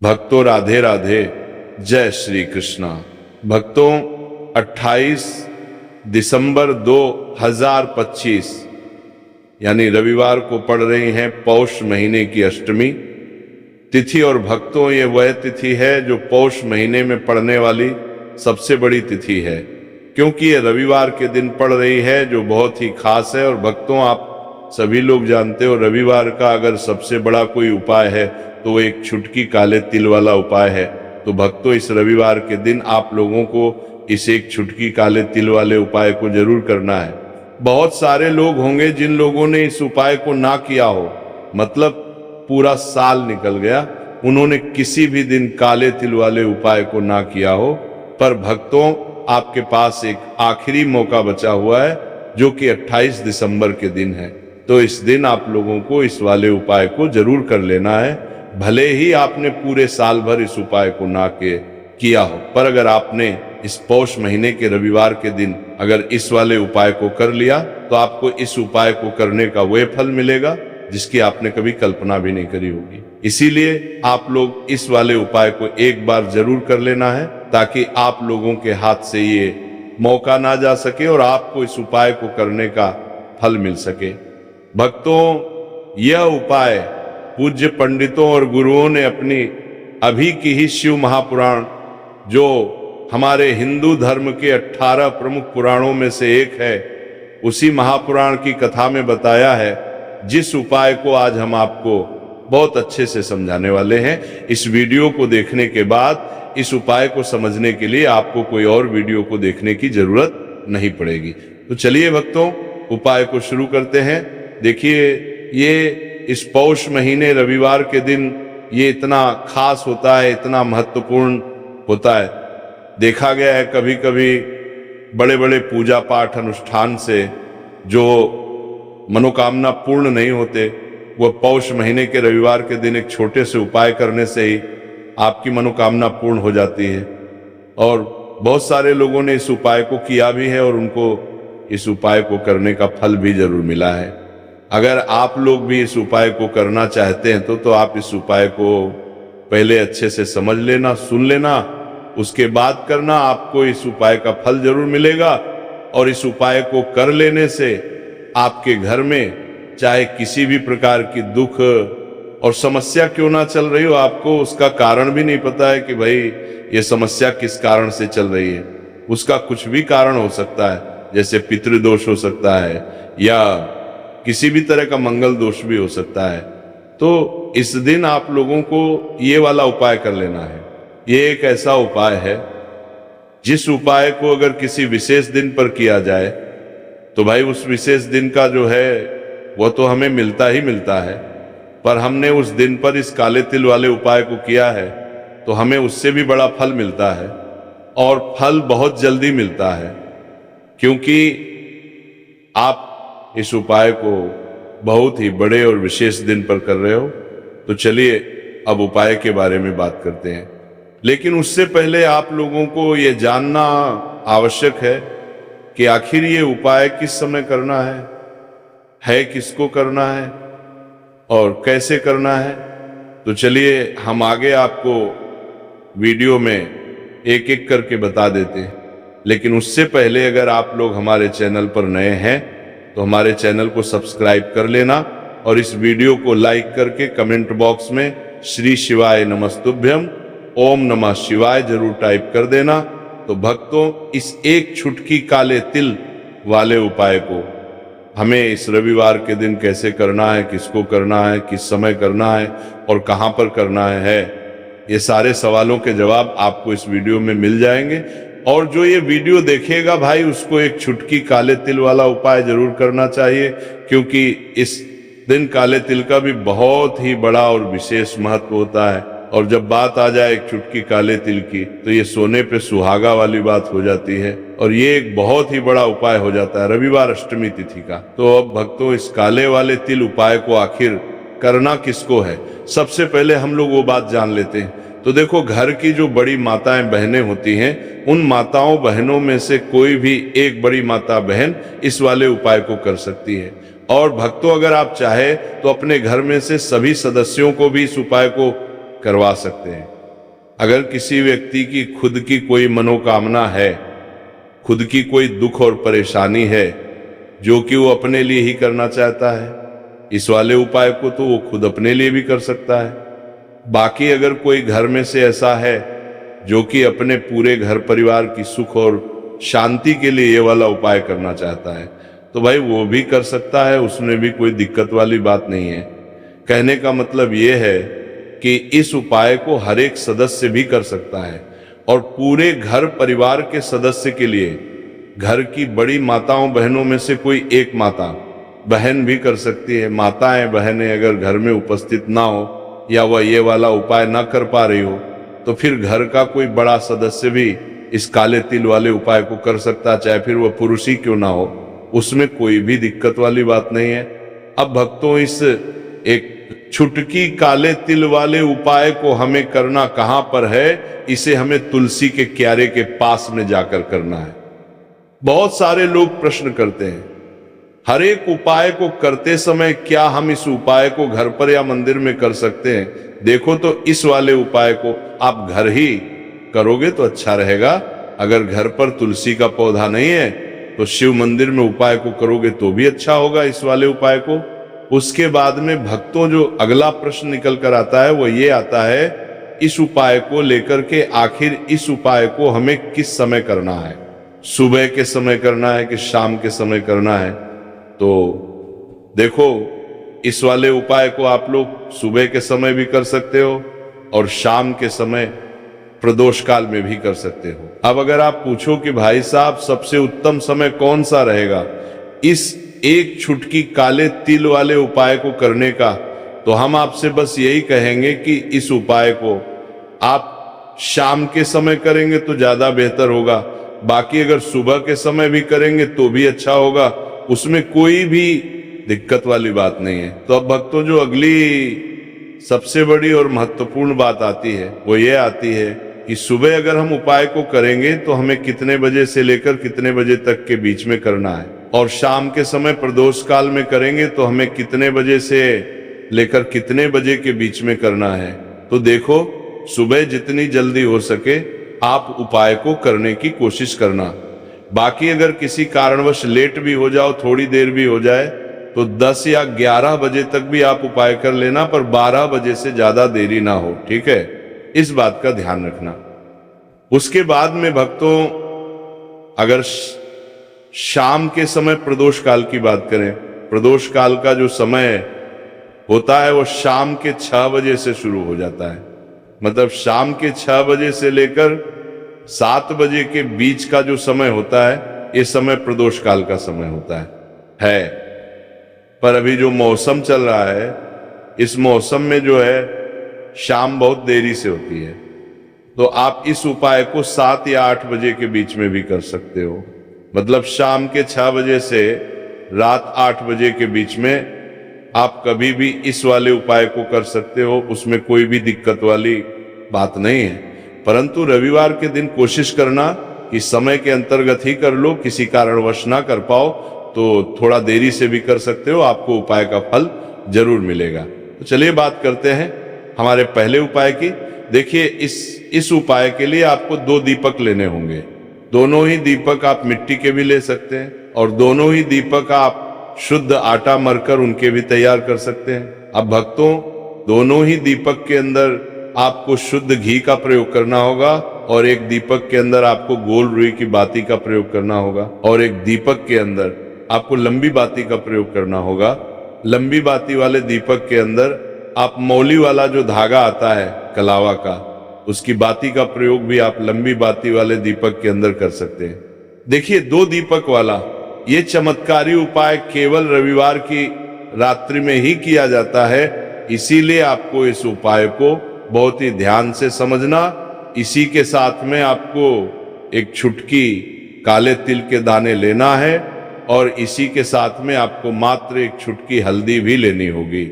भक्तों राधे राधे, जय श्री कृष्णा। भक्तों 28 दिसंबर 2025 यानी रविवार को पड़ रही है पौष महीने की अष्टमी तिथि। और भक्तों ये वह तिथि है जो पौष महीने में पड़ने वाली सबसे बड़ी तिथि है, क्योंकि ये रविवार के दिन पड़ रही है जो बहुत ही खास है। और भक्तों आप सभी लोग जानते हो रविवार का अगर सबसे बड़ा कोई उपाय है तो वो एक छुटकी काले तिल वाला उपाय है। तो भक्तों इस रविवार के दिन आप लोगों को इस एक छुटकी काले तिल वाले उपाय को जरूर करना है। बहुत सारे लोग होंगे जिन लोगों ने इस उपाय को ना किया हो, मतलब पूरा साल निकल गया, उन्होंने किसी भी दिन काले तिल वाले उपाय को ना किया हो। पर भक्तों आपके पास एक आखिरी मौका बचा हुआ है जो कि 28 दिसंबर के दिन है। तो इस दिन आप लोगों को इस वाले उपाय को जरूर कर लेना है, भले ही आपने पूरे साल भर इस उपाय को ना किया हो। पर अगर आपने इस पौष महीने के रविवार के दिन अगर इस वाले उपाय को कर लिया तो आपको इस उपाय को करने का वह फल मिलेगा जिसकी आपने कभी कल्पना भी नहीं करी होगी। इसीलिए आप लोग इस वाले उपाय को एक बार जरूर कर लेना है ताकि आप लोगों के हाथ से ये मौका ना जा सके और आपको इस उपाय को करने का फल मिल सके। भक्तों यह उपाय पूज्य पंडितों और गुरुओं ने अपनी अभी की ही शिव महापुराण, जो हमारे हिंदू धर्म के 18 प्रमुख पुराणों में से एक है, उसी महापुराण की कथा में बताया है, जिस उपाय को आज हम आपको बहुत अच्छे से समझाने वाले हैं। इस वीडियो को देखने के बाद इस उपाय को समझने के लिए आपको कोई और वीडियो को देखने की जरूरत नहीं पड़ेगी। तो चलिए भक्तों उपाय को शुरू करते हैं। देखिए ये इस पौष महीने रविवार के दिन ये इतना खास होता है, इतना महत्वपूर्ण होता है। देखा गया है कभी कभी बड़े बड़े पूजा पाठ अनुष्ठान से जो मनोकामना पूर्ण नहीं होते, वह पौष महीने के रविवार के दिन एक छोटे से उपाय करने से ही आपकी मनोकामना पूर्ण हो जाती है। और बहुत सारे लोगों ने इस उपाय को किया भी है और उनको इस उपाय को करने का फल भी जरूर मिला है। अगर आप लोग भी इस उपाय को करना चाहते हैं तो आप इस उपाय को पहले अच्छे से समझ लेना, सुन लेना, उसके बाद करना, आपको इस उपाय का फल जरूर मिलेगा। और इस उपाय को कर लेने से आपके घर में चाहे किसी भी प्रकार की दुख और समस्या क्यों ना चल रही हो, आपको उसका कारण भी नहीं पता है कि भाई ये समस्या किस कारण से चल रही है, उसका कुछ भी कारण हो सकता है, जैसे पितृदोष हो सकता है या किसी भी तरह का मंगल दोष भी हो सकता है। तो इस दिन आप लोगों को ये वाला उपाय कर लेना है। ये एक ऐसा उपाय है जिस उपाय को अगर किसी विशेष दिन पर किया जाए तो भाई उस विशेष दिन का जो है वह तो हमें मिलता ही मिलता है, पर हमने उस दिन पर इस काले तिल वाले उपाय को किया है तो हमें उससे भी बड़ा फल मिलता है और फल बहुत जल्दी मिलता है, क्योंकि आप इस उपाय को बहुत ही बड़े और विशेष दिन पर कर रहे हो। तो चलिए अब उपाय के बारे में बात करते हैं, लेकिन उससे पहले आप लोगों को ये जानना आवश्यक है कि आखिर ये उपाय किस समय करना है किसको करना है और कैसे करना है। तो चलिए हम आगे आपको वीडियो में एक एक करके बता देते हैं। लेकिन उससे पहले अगर आप लोग हमारे चैनल पर नए हैं तो हमारे चैनल को सब्सक्राइब कर लेना और इस वीडियो को लाइक करके कमेंट बॉक्स में श्री शिवाय नमस्तुभ्यम ओम नमः शिवाय जरूर टाइप कर देना। तो भक्तों इस एक छुटकी काले तिल वाले उपाय को हमें इस रविवार के दिन कैसे करना है, किसको करना है, किस समय करना है और कहां पर करना है, ये सारे सवालों के जवाब आपको इस वीडियो में मिल जाएंगे। और जो ये वीडियो देखेगा भाई उसको एक छुटकी काले तिल वाला उपाय जरूर करना चाहिए, क्योंकि इस दिन काले तिल का भी बहुत ही बड़ा और विशेष महत्व होता है। और जब बात आ जाए एक छुटकी काले तिल की तो ये सोने पे सुहागा वाली बात हो जाती है और ये एक बहुत ही बड़ा उपाय हो जाता है रविवार अष्टमी तिथि का। तो अब भक्तों इस काले वाले तिल उपाय को आखिर करना किसको है, सबसे पहले हम लोग वो बात जान लेते हैं। तो देखो घर की जो बड़ी माताएं बहनें होती हैं, उन माताओं बहनों में से कोई भी एक बड़ी माता बहन इस वाले उपाय को कर सकती है। और भक्तों अगर आप चाहे तो अपने घर में से सभी सदस्यों को भी इस उपाय को करवा सकते हैं। अगर किसी व्यक्ति की खुद की कोई मनोकामना है, खुद की कोई दुख और परेशानी है जो कि वो अपने लिए ही करना चाहता है, इस वाले उपाय को तो वो खुद अपने लिए भी कर सकता है। बाकी अगर कोई घर में से ऐसा है जो कि अपने पूरे घर परिवार की सुख और शांति के लिए ये वाला उपाय करना चाहता है, तो भाई वो भी कर सकता है, उसमें भी कोई दिक्कत वाली बात नहीं है। कहने का मतलब ये है कि इस उपाय को हर एक सदस्य भी कर सकता है और पूरे घर परिवार के सदस्य के लिए, घर की बड़ी माताओं बहनों में से कोई एक माता बहन भी कर सकती है। माताएं बहनें अगर घर में उपस्थित ना हो या वह ये वाला उपाय ना कर पा रही हो, तो फिर घर का कोई बड़ा सदस्य भी इस काले तिल वाले उपाय को कर सकता है, चाहे फिर वह पुरुष ही क्यों ना हो, उसमें कोई भी दिक्कत वाली बात नहीं है। अब भक्तों, इस एक छुटकी काले तिल वाले उपाय को हमें करना कहां पर है? इसे हमें तुलसी के क्यारे के पास में जाकर करना है। बहुत सारे लोग प्रश्न करते हैं, हर एक उपाय को करते समय क्या हम इस उपाय को घर पर या मंदिर में कर सकते हैं? देखो, तो इस वाले उपाय को आप घर ही करोगे तो अच्छा रहेगा। अगर घर पर तुलसी का पौधा नहीं है तो शिव मंदिर में उपाय को करोगे तो भी अच्छा होगा इस वाले उपाय को। उसके बाद में भक्तों, जो अगला प्रश्न निकल कर आता है वो ये आता है, इस उपाय को लेकर के आखिर इस उपाय को हमें किस समय करना है? सुबह के समय करना है कि शाम के समय करना है? तो देखो, इस वाले उपाय को आप लोग सुबह के समय भी कर सकते हो और शाम के समय प्रदोष काल में भी कर सकते हो। अब अगर आप पूछो कि भाई साहब सबसे उत्तम समय कौन सा रहेगा इस एक छुटकी काले तिल वाले उपाय को करने का, तो हम आपसे बस यही कहेंगे कि इस उपाय को आप शाम के समय करेंगे तो ज्यादा बेहतर होगा। बाकी अगर सुबह के समय भी करेंगे तो भी अच्छा होगा, उसमें कोई भी दिक्कत वाली बात नहीं है। तो अब भक्तों, जो अगली सबसे बड़ी और महत्वपूर्ण बात आती है वो ये आती है कि सुबह अगर हम उपाय को करेंगे तो हमें कितने बजे से लेकर कितने बजे तक के बीच में करना है, और शाम के समय प्रदोष काल में करेंगे तो हमें कितने बजे से लेकर कितने बजे के बीच में करना है। तो देखो, सुबह जितनी जल्दी हो सके आप उपाय को करने की कोशिश करना। बाकी अगर किसी कारणवश लेट भी हो जाओ, थोड़ी देर भी हो जाए, तो 10 या 11 बजे तक भी आप उपाय कर लेना, पर 12 बजे से ज्यादा देरी ना हो, ठीक है? इस बात का ध्यान रखना। उसके बाद में भक्तों, अगर शाम के समय प्रदोष काल की बात करें, प्रदोष काल का जो समय होता है वो शाम के 6 बजे से शुरू हो जाता है। मतलब शाम के 6 बजे से लेकर 7 बजे के बीच का जो समय होता है, ये समय प्रदोष काल का समय होता है। पर अभी जो मौसम चल रहा है, इस मौसम में जो है शाम बहुत देरी से होती है, तो आप इस उपाय को 7 या 8 बजे के बीच में भी कर सकते हो। मतलब शाम के 6 बजे से रात 8 बजे के बीच में आप कभी भी इस वाले उपाय को कर सकते हो, उसमें कोई भी दिक्कत वाली बात नहीं है। परंतु रविवार के दिन कोशिश करना कि समय के अंतर्गत ही कर लो, किसी कारणवश ना कर पाओ तो थोड़ा देरी से भी कर सकते हो, आपको उपाय का फल जरूर मिलेगा। तो चलिए बात करते हैं हमारे पहले उपाय की। देखिए, इस उपाय के लिए आपको 2 दीपक लेने होंगे। दोनों ही दीपक आप मिट्टी के भी ले सकते हैं और दोनों ही दीपक आप शुद्ध आटा मरकर उनके भी तैयार कर सकते हैं। अब भक्तों, दोनों ही दीपक के अंदर आपको शुद्ध घी का प्रयोग करना होगा और एक दीपक के अंदर आपको गोल रुई की बाती का प्रयोग करना होगा और एक दीपक के अंदर आपको लंबी बाती का प्रयोग करना होगा। लंबी बाती वाले दीपक के अंदर आप मौली वाला जो धागा आता है कलावा का, उसकी बाती का प्रयोग भी आप लंबी बाती वाले दीपक के अंदर कर सकते हैं। देखिए, 2 दीपक वाला ये चमत्कारी उपाय केवल रविवार की रात्रि में ही किया जाता है, इसीलिए आपको इस उपाय को बहुत ही ध्यान से समझना। इसी के साथ में आपको एक छुटकी काले तिल के दाने लेना है और इसी के साथ में आपको मात्र एक छुटकी हल्दी भी लेनी होगी।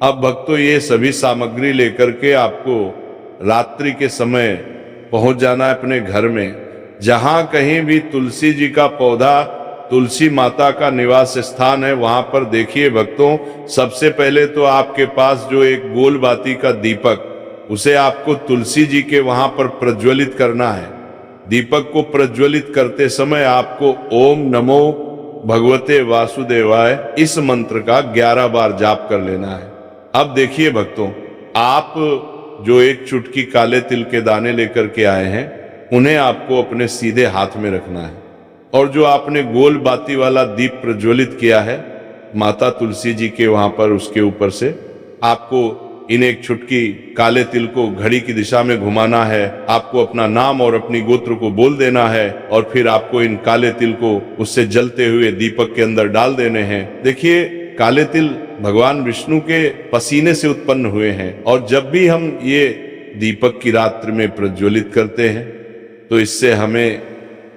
अब भक्तों, ये सभी सामग्री लेकर के आपको रात्रि के समय पहुंच जाना है अपने घर में। जहां कहीं भी तुलसी जी का पौधा, तुलसी माता का निवास स्थान है, वहां पर देखिए भक्तों, सबसे पहले तो आपके पास जो एक गोल बाती का दीपक उसे आपको तुलसी जी के वहां पर प्रज्वलित करना है। दीपक को प्रज्वलित करते समय आपको ओम नमो भगवते वासुदेवाय इस मंत्र का 11 बार जाप कर लेना है। अब देखिए भक्तों, आप जो एक चुटकी काले तिल के दाने लेकर के आए हैं, उन्हें आपको अपने सीधे हाथ में रखना है। और जो आपने गोल बाती वाला दीप प्रज्वलित किया है माता तुलसी जी के वहां पर, उसके ऊपर से आपको इन एक चुटकी काले तिल को घड़ी की दिशा में घुमाना है। आपको अपना नाम और अपनी गोत्र को बोल देना है और फिर आपको इन काले तिल को उससे जलते हुए दीपक के अंदर डाल देने हैं। देखिए, काले तिल भगवान विष्णु के पसीने से उत्पन्न हुए हैं और जब भी हम ये दीपक की रात्रि में प्रज्वलित करते हैं तो इससे हमें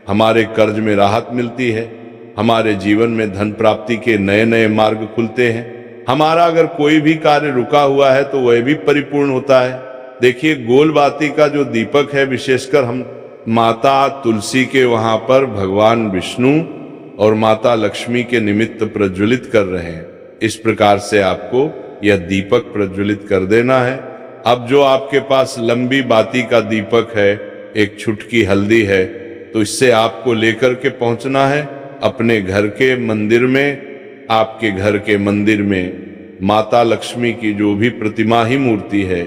हमारे कर्ज में राहत मिलती है, हमारे जीवन में धन प्राप्ति के नए नए मार्ग खुलते हैं। हमारा अगर कोई भी कार्य रुका हुआ है तो वह भी परिपूर्ण होता है। देखिए, गोल बाती का जो दीपक है, विशेषकर हम माता तुलसी के वहां पर भगवान विष्णु और माता लक्ष्मी के निमित्त प्रज्वलित कर रहे हैं। इस प्रकार से आपको यह दीपक प्रज्वलित कर देना है। अब जो आपके पास लंबी बाती का दीपक है, एक छुटकी हल्दी है, तो इससे आपको लेकर के पहुंचना है अपने घर के मंदिर में। आपके घर के मंदिर में माता लक्ष्मी की जो भी प्रतिमा ही मूर्ति है,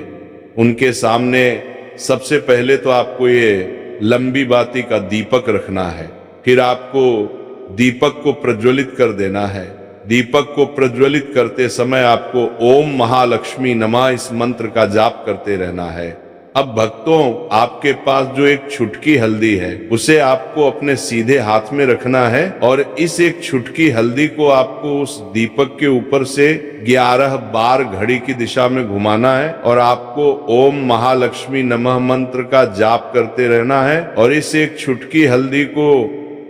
उनके सामने सबसे पहले तो आपको ये लंबी बाती का दीपक रखना है। फिर आपको दीपक को प्रज्वलित कर देना है। दीपक को प्रज्वलित करते समय आपको ओम महालक्ष्मी नमः इस मंत्र का जाप करते रहना है। अब भक्तों, आपके पास जो एक छुटकी हल्दी है, उसे आपको अपने सीधे हाथ में रखना है और इस एक छुटकी हल्दी को आपको उस दीपक के ऊपर से 11 बार घड़ी की दिशा में घुमाना है और आपको ओम महालक्ष्मी नमः मंत्र का जाप करते रहना है। और इस एक छुटकी हल्दी को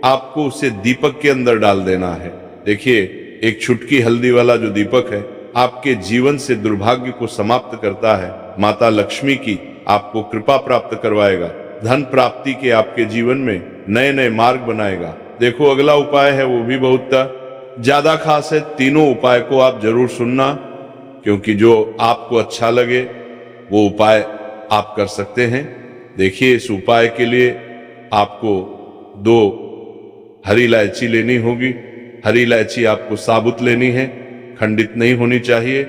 आपको उसे दीपक के अंदर डाल देना है। देखिए, एक छुटकी हल्दी वाला जो दीपक है आपके जीवन से दुर्भाग्य को समाप्त करता है। माता लक्ष्मी की आपको कृपा प्राप्त करवाएगा, धन प्राप्ति के आपके जीवन में नए नए मार्ग बनाएगा। देखो, अगला उपाय है वो भी बहुत ज्यादा खास है। तीनों उपाय को आप जरूर सुनना, क्योंकि जो आपको अच्छा लगे वो उपाय आप कर सकते हैं। देखिए, इस उपाय के लिए आपको 2 हरी इलायची लेनी होगी। हरी इलायची आपको साबुत लेनी है, खंडित नहीं होनी चाहिए।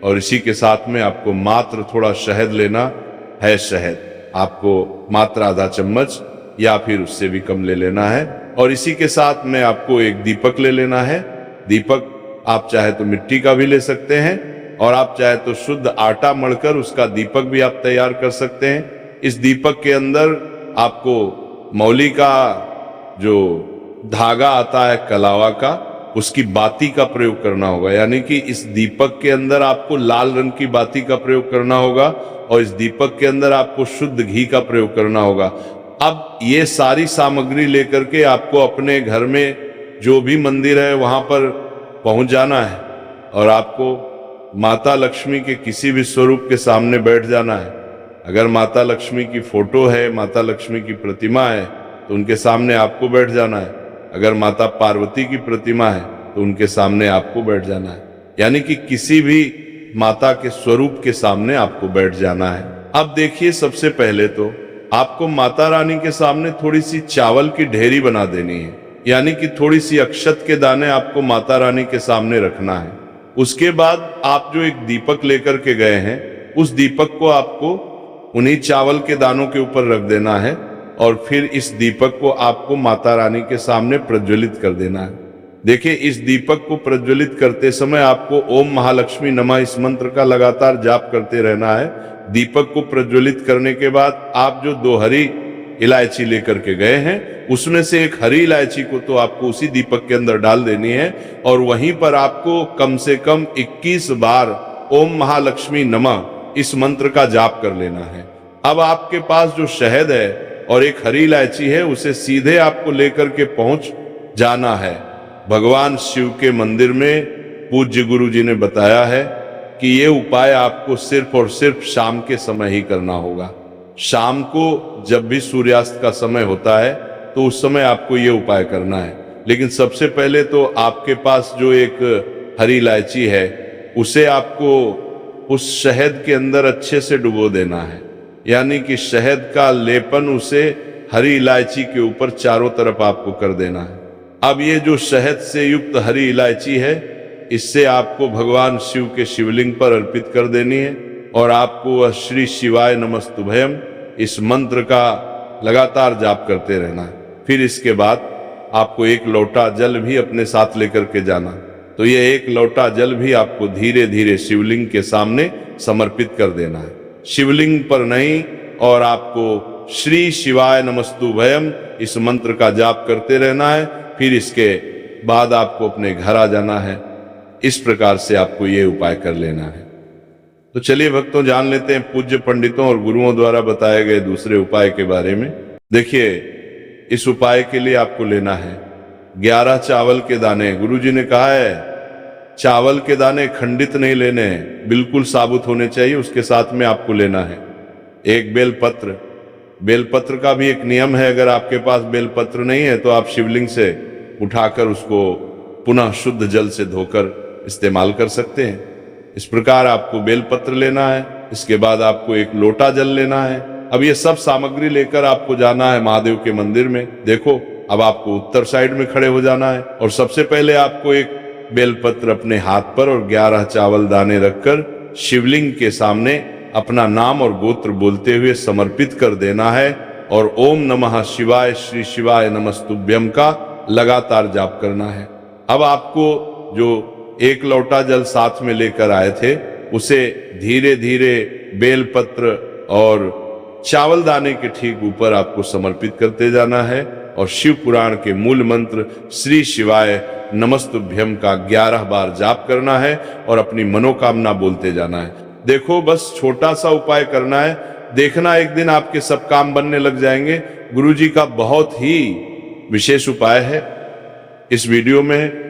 और इसी के साथ में आपको मात्र थोड़ा शहद लेना है। शहद आपको मात्र आधा चम्मच या फिर उससे भी कम ले लेना है। और इसी के साथ में आपको एक दीपक ले लेना है। दीपक आप चाहे तो मिट्टी का भी ले सकते हैं और आप चाहे तो शुद्ध आटा मढ़कर उसका दीपक भी आप तैयार कर सकते हैं। इस दीपक के अंदर आपको मौली का जो धागा आता है कलावा का, उसकी बाती का प्रयोग करना होगा। यानी कि इस दीपक के अंदर आपको लाल रंग की बाती का प्रयोग करना होगा और इस दीपक के अंदर आपको शुद्ध घी का प्रयोग करना होगा। अब ये सारी सामग्री लेकर के आपको अपने घर में जो भी मंदिर है वहां पर पहुंच जाना है और आपको माता लक्ष्मी के किसी भी स्वरूप के सामने बैठ जाना है। अगर माता लक्ष्मी की फोटो है, माता लक्ष्मी की प्रतिमा है, तो उनके सामने आपको बैठ जाना है। अगर माता पार्वती की प्रतिमा है तो उनके सामने आपको बैठ जाना है। यानी कि किसी भी माता के स्वरूप के सामने आपको बैठ जाना है। अब देखिए, सबसे पहले तो आपको माता रानी के सामने थोड़ी सी चावल की ढेरी बना देनी है। यानी कि थोड़ी सी अक्षत के दाने आपको माता रानी के सामने रखना है। उसके बाद आप जो एक दीपक लेकर के गए हैं, उस दीपक को आपको उन्हीं चावल के दानों के ऊपर रख देना है और फिर इस दीपक को आपको माता रानी के सामने प्रज्वलित कर देना है। देखिए, इस दीपक को प्रज्वलित करते समय आपको ओम महालक्ष्मी नमः इस मंत्र का लगातार जाप करते रहना है। दीपक को प्रज्वलित करने के बाद आप जो 2 हरी इलायची लेकर के गए हैं, उसमें से एक हरी इलायची को तो आपको उसी दीपक के अंदर डाल देनी है और वहीं पर आपको कम से कम 21 बार ओम महालक्ष्मी नमः इस मंत्र का जाप कर लेना है। अब आपके पास जो शहद है और एक हरी इलायची है, उसे सीधे आपको लेकर के पहुंच जाना है भगवान शिव के मंदिर में। पूज्य गुरु जी ने बताया है कि ये उपाय आपको सिर्फ और सिर्फ शाम के समय ही करना होगा। शाम को जब भी सूर्यास्त का समय होता है तो उस समय आपको ये उपाय करना है। लेकिन सबसे पहले तो आपके पास जो एक हरी इलायची है, उसे आपको उस शहद के अंदर अच्छे से डुबो देना है, यानी कि शहद का लेपन उसे हरी इलायची के ऊपर चारों तरफ आपको कर देना है। अब ये जो शहद से युक्त हरी इलायची है, इससे आपको भगवान शिव के शिवलिंग पर अर्पित कर देनी है और आपको वह श्री शिवाय नमस्तुभयम इस मंत्र का लगातार जाप करते रहना है। फिर इसके बाद आपको एक लोटा जल भी अपने साथ लेकर के जाना, तो ये एक लोटा जल भी आपको धीरे धीरे शिवलिंग के सामने समर्पित कर देना है, शिवलिंग पर नहीं, और आपको श्री शिवाय नमस्तुभयम इस मंत्र का जाप करते रहना है। फिर इसके बाद आपको अपने घर आ जाना है। इस प्रकार से आपको ये उपाय कर लेना है। तो चलिए भक्तों, जान लेते हैं पूज्य पंडितों और गुरुओं द्वारा बताए गए दूसरे उपाय के बारे में। देखिए, इस उपाय के लिए आपको लेना है 11 चावल के दाने। गुरुजी ने कहा है चावल के दाने खंडित नहीं लेने हैं, बिल्कुल साबुत होने चाहिए। उसके साथ में आपको लेना है एक बेलपत्र। बेलपत्र का भी एक नियम है, अगर आपके पास बेलपत्र नहीं है तो आप शिवलिंग से उठाकर उसको पुनः शुद्ध जल से धोकर इस्तेमाल कर सकते हैं। इस प्रकार आपको बेलपत्र लेना है। इसके बाद आपको एक लोटा जल लेना है। अब ये सब सामग्री लेकर आपको जाना है महादेव के मंदिर में। देखो, अब आपको उत्तर साइड में खड़े हो जाना है और सबसे पहले आपको एक बेलपत्र अपने हाथ पर और 11 चावल दाने रखकर शिवलिंग के सामने अपना नाम और गोत्र बोलते हुए समर्पित कर देना है और ओम नमः शिवाय श्री शिवाय नमस्तुभ्यम का लगातार जाप करना है। अब आपको जो एक लोटा जल साथ में लेकर आए थे, उसे धीरे धीरे बेलपत्र और चावल दाने के ठीक ऊपर आपको समर्पित करते जाना है और शिव पुराण के मूल मंत्र श्री शिवाय नमस्तुभ्यम का 11 बार जाप करना है और अपनी मनोकामना बोलते जाना है। देखो, बस छोटा सा उपाय करना है, देखना एक दिन आपके सब काम बनने लग जाएंगे। गुरुजी का बहुत ही विशेष उपाय है। इस वीडियो में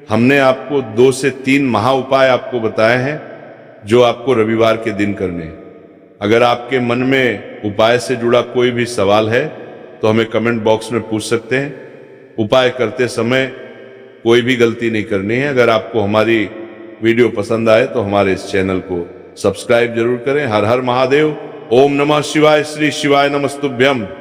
हमने आपको 2 से 3 महा उपाय आपको बताए हैं जो आपको रविवार के दिन करने हैं। अगर आपके मन में उपाय से जुड़ा कोई भी सवाल है तो हमें कमेंट बॉक्स में पूछ सकते हैं। उपाय करते समय कोई भी गलती नहीं करनी है। अगर आपको हमारी वीडियो पसंद आए तो हमारे इस चैनल को सब्सक्राइब जरूर करें। हर हर महादेव। ओम नमः शिवाय श्री शिवाय नमस्तुभ्यम।